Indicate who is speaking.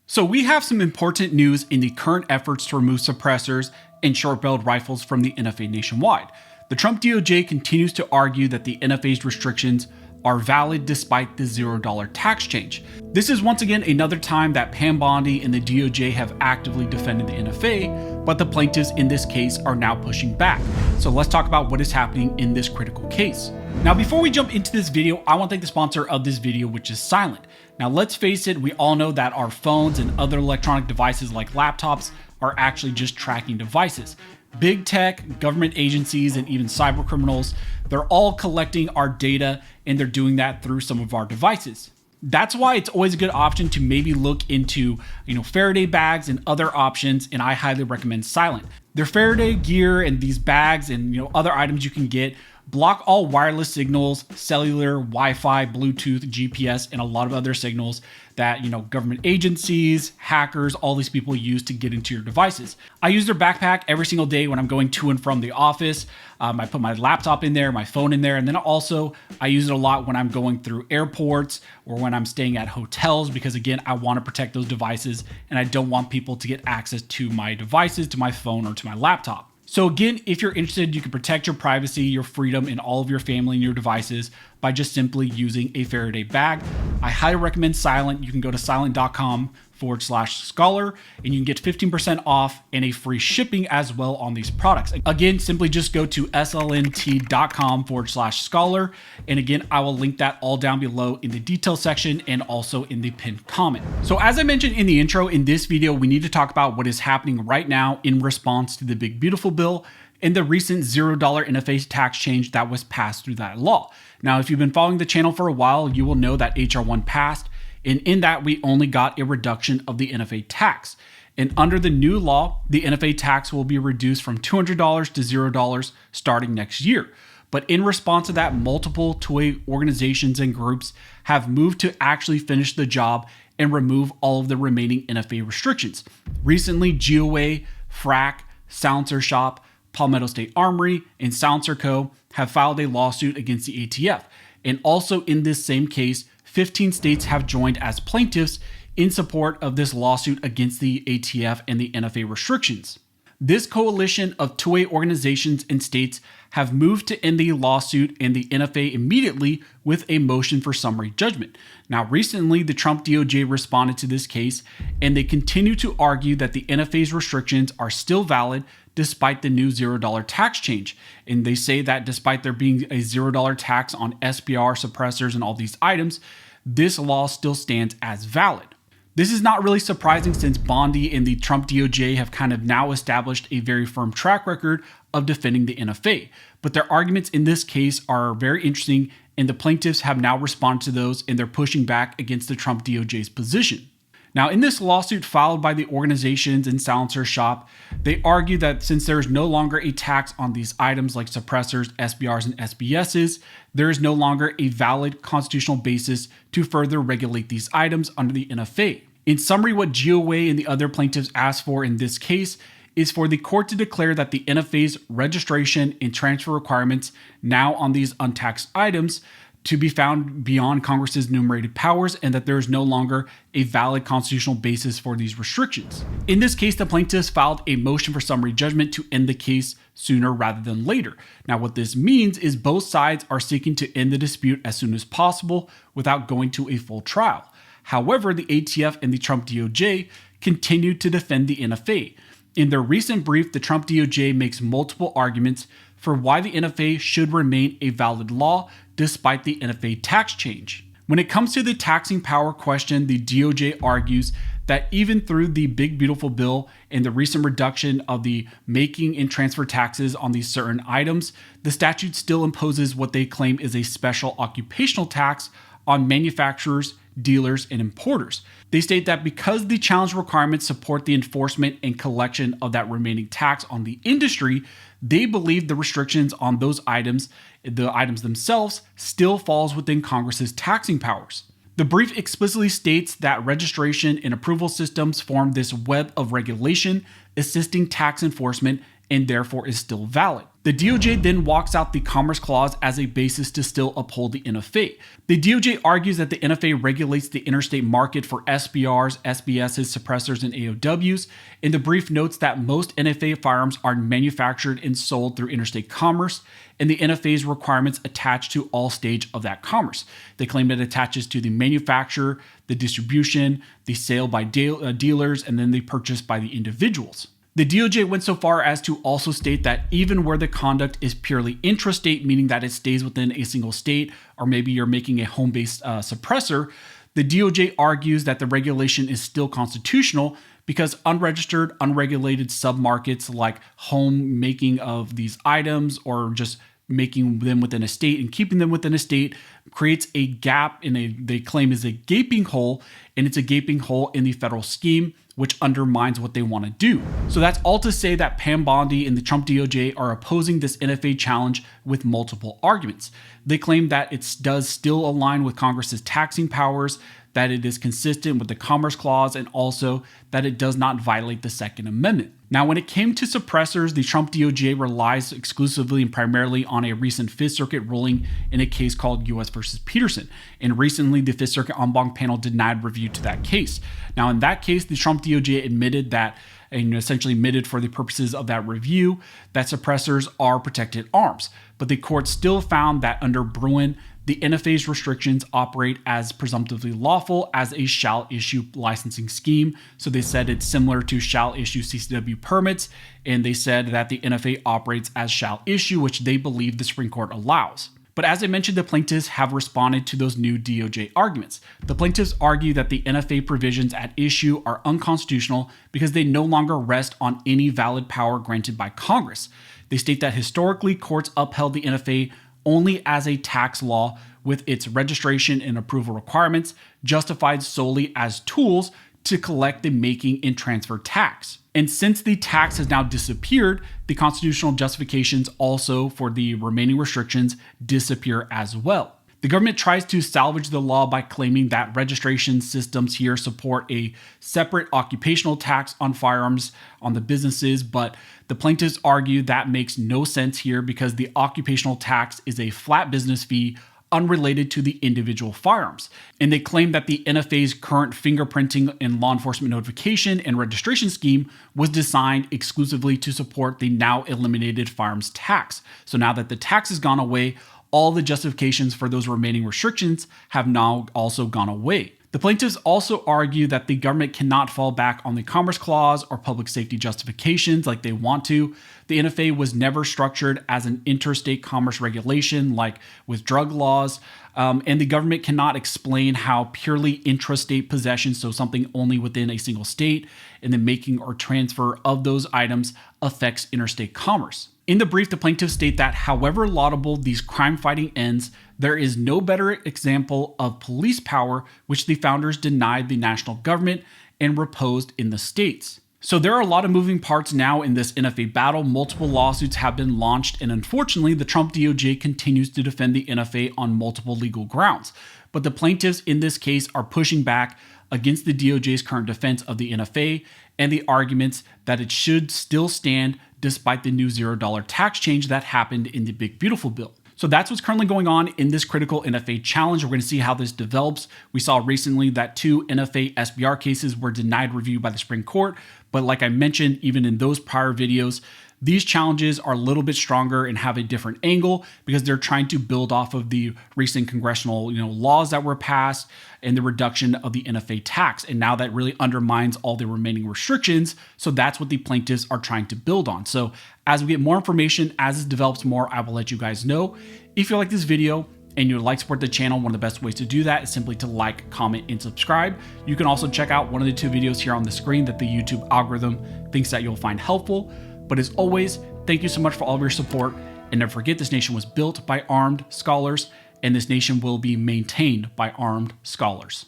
Speaker 1: So we have some important news in the current efforts to remove suppressors and short-barreled rifles from the NFA nationwide. The Trump DOJ continues to argue that the NFA's restrictions are valid despite the $0 tax change. This is once again another time that Pam Bondi and the DOJ have actively defended the NFA, but the plaintiffs in this case are now pushing back. So let's talk about what is happening in this critical case. Now, before we jump into this video, I want to thank the sponsor of this video, which is Silent. Now, let's face it, we all know that our phones and other electronic devices like laptops are actually just tracking devices. Big tech, government agencies, and even cyber criminals, they're all collecting our data, and they're doing that through some of our devices. That's why it's always a good option to maybe look into, Faraday bags and other options, and I highly recommend Silent. Their Faraday gear and these bags and other items you can get block all wireless signals, cellular, Wi-Fi, Bluetooth, GPS, and a lot of other signals that, government agencies, hackers, all these people use to get into your devices. I use their backpack every single day when I'm going to and from the office. I put my laptop in there, my phone in there, and then also I use it a lot when I'm going through airports or when I'm staying at hotels because, again, I want to protect those devices and I don't want people to get access to my devices, to my phone, or to my laptop. So again, if you're interested, you can protect your privacy, your freedom, and all of your family and your devices by just simply using a Faraday bag. I highly recommend Silent. You can go to silent.com/scholar and you can get 15% off and a free shipping as well on these products. Again, simply just go to slnt.com/scholar. And again, I will link that all down below in the details section and also in the pinned comment. So as I mentioned in the intro, in this video, we need to talk about what is happening right now in response to the Big Beautiful Bill and the recent $0 NFA tax change that was passed through that law. Now, if you've been following the channel for a while, you will know that HR 1 passed, and in that we only got a reduction of the NFA tax. And under the new law, the NFA tax will be reduced from $200 to $0 starting next year. But in response to that, multiple toy organizations and groups have moved to actually finish the job and remove all of the remaining NFA restrictions. Recently, GOA, FRAC, Silencer Shop, Palmetto State Armory, and Silencer Co. have filed a lawsuit against the ATF. And also in this same case, 15 states have joined as plaintiffs in support of this lawsuit against the ATF and the NFA restrictions. This coalition of toy organizations and states have moved to end the lawsuit and the NFA immediately with a motion for summary judgment. Now, recently, the Trump DOJ responded to this case, and they continue to argue that the NFA's restrictions are still valid despite the new $0 tax change. And they say that despite there being a $0 tax on SBR, suppressors, and all these items, this law still stands as valid. This is not really surprising since Bondi and the Trump DOJ have kind of now established a very firm track record of defending the NFA. But their arguments in this case are very interesting, and the plaintiffs have now responded to those, and they're pushing back against the Trump DOJ's position. Now, in this lawsuit filed by the organizations and Silencer Shop, they argue that since there is no longer a tax on these items like suppressors, SBRs, and SBSs, there is no longer a valid constitutional basis to further regulate these items under the NFA. In summary, what GOA and the other plaintiffs asked for in this case is for the court to declare that the NFA's registration and transfer requirements now on these untaxed items to be found beyond Congress's enumerated powers and that there is no longer a valid constitutional basis for these restrictions. In this case, the plaintiffs filed a motion for summary judgment to end the case sooner rather than later. Now, what this means is both sides are seeking to end the dispute as soon as possible without going to a full trial. However, the ATF and the Trump DOJ continue to defend the NFA. In their recent brief, the Trump DOJ makes multiple arguments for why the NFA should remain a valid law despite the NFA tax change. When it comes to the taxing power question, the DOJ argues that even through the Big Beautiful Bill and the recent reduction of the making and transfer taxes on these certain items, the statute still imposes what they claim is a special occupational tax on manufacturers, dealers, and importers. They state that because the challenge requirements support the enforcement and collection of that remaining tax on the industry, they believe the restrictions on those items, the items themselves, still falls within Congress's taxing powers. The brief explicitly states that registration and approval systems form this web of regulation, assisting tax enforcement and therefore is still valid. The DOJ then walks out the Commerce Clause as a basis to still uphold the NFA. The DOJ argues that the NFA regulates the interstate market for SBRs, SBSs, suppressors, and AOWs, and the brief notes that most NFA firearms are manufactured and sold through interstate commerce, and the NFA's requirements attach to all stage of that commerce. They claim it attaches to the manufacture, the distribution, the sale by dealers, and then the purchase by the individuals. The DOJ went so far as to also state that even where the conduct is purely intrastate, meaning that it stays within a single state, or maybe you're making a home-based suppressor, the DOJ argues that the regulation is still constitutional because unregistered, unregulated submarkets like home making of these items or just making them within a state and keeping them within a state creates a gap they claim is a gaping hole, and it's a gaping hole in the federal scheme, which undermines what they want to do. So that's all to say that Pam Bondi and the Trump DOJ are opposing this NFA challenge with multiple arguments. They claim that it does still align with Congress's taxing powers, that it is consistent with the Commerce Clause, and also that it does not violate the Second Amendment. Now, when it came to suppressors, the Trump DOJ relies exclusively and primarily on a recent Fifth Circuit ruling in a case called U.S. versus Peterson. And recently, the Fifth Circuit en banc panel denied review to that case. Now, in that case, the Trump DOJ admitted that, and essentially admitted for the purposes of that review, that suppressors are protected arms. But the court still found that under Bruin, the NFA's restrictions operate as presumptively lawful as a shall issue licensing scheme. So they said it's similar to shall issue CCW permits, and they said that the NFA operates as shall issue, which they believe the Supreme Court allows. But as I mentioned, the plaintiffs have responded to those new DOJ arguments. The plaintiffs argue that the NFA provisions at issue are unconstitutional because they no longer rest on any valid power granted by Congress. They state that historically, courts upheld the NFA only as a tax law with its registration and approval requirements justified solely as tools to collect the making and transfer tax. And since the tax has now disappeared, the constitutional justifications also for the remaining restrictions disappear as well. The government tries to salvage the law by claiming that registration systems here support a separate occupational tax on firearms on the businesses, but the plaintiffs argue that makes no sense here because the occupational tax is a flat business fee unrelated to the individual firearms. And they claim that the NFA's current fingerprinting and law enforcement notification and registration scheme was designed exclusively to support the now eliminated firearms tax. So now that the tax has gone away, all the justifications for those remaining restrictions have now also gone away. The plaintiffs also argue that the government cannot fall back on the Commerce Clause or public safety justifications like they want to. The NFA was never structured as an interstate commerce regulation like with drug laws, and the government cannot explain how purely intrastate possession, so something only within a single state, and the making or transfer of those items affects interstate commerce. In the brief, the plaintiffs state that however laudable these crime-fighting ends, there is no better example of police power which the founders denied the national government and reposed in the states. So there are a lot of moving parts now in this NFA battle. Multiple lawsuits have been launched, and unfortunately, the Trump DOJ continues to defend the NFA on multiple legal grounds. But the plaintiffs in this case are pushing back against the DOJ's current defense of the NFA and the arguments that it should still stand despite the new $0 tax change that happened in the Big Beautiful Bill. So that's what's currently going on in this critical NFA challenge. We're going to see how this develops. We saw recently that 2 NFA SBR cases were denied review by the Supreme Court. But like I mentioned, even in those prior videos, these challenges are a little bit stronger and have a different angle because they're trying to build off of the recent congressional laws that were passed and the reduction of the NFA tax. And now that really undermines all the remaining restrictions. So that's what the plaintiffs are trying to build on. So as we get more information, as it develops more, I will let you guys know. If you like this video and you'd like to support the channel, one of the best ways to do that is simply to like, comment, and subscribe. You can also check out one of the 2 videos here on the screen that the YouTube algorithm thinks that you'll find helpful. But as always, thank you so much for all of your support. And never forget, this nation was built by armed scholars, and this nation will be maintained by armed scholars.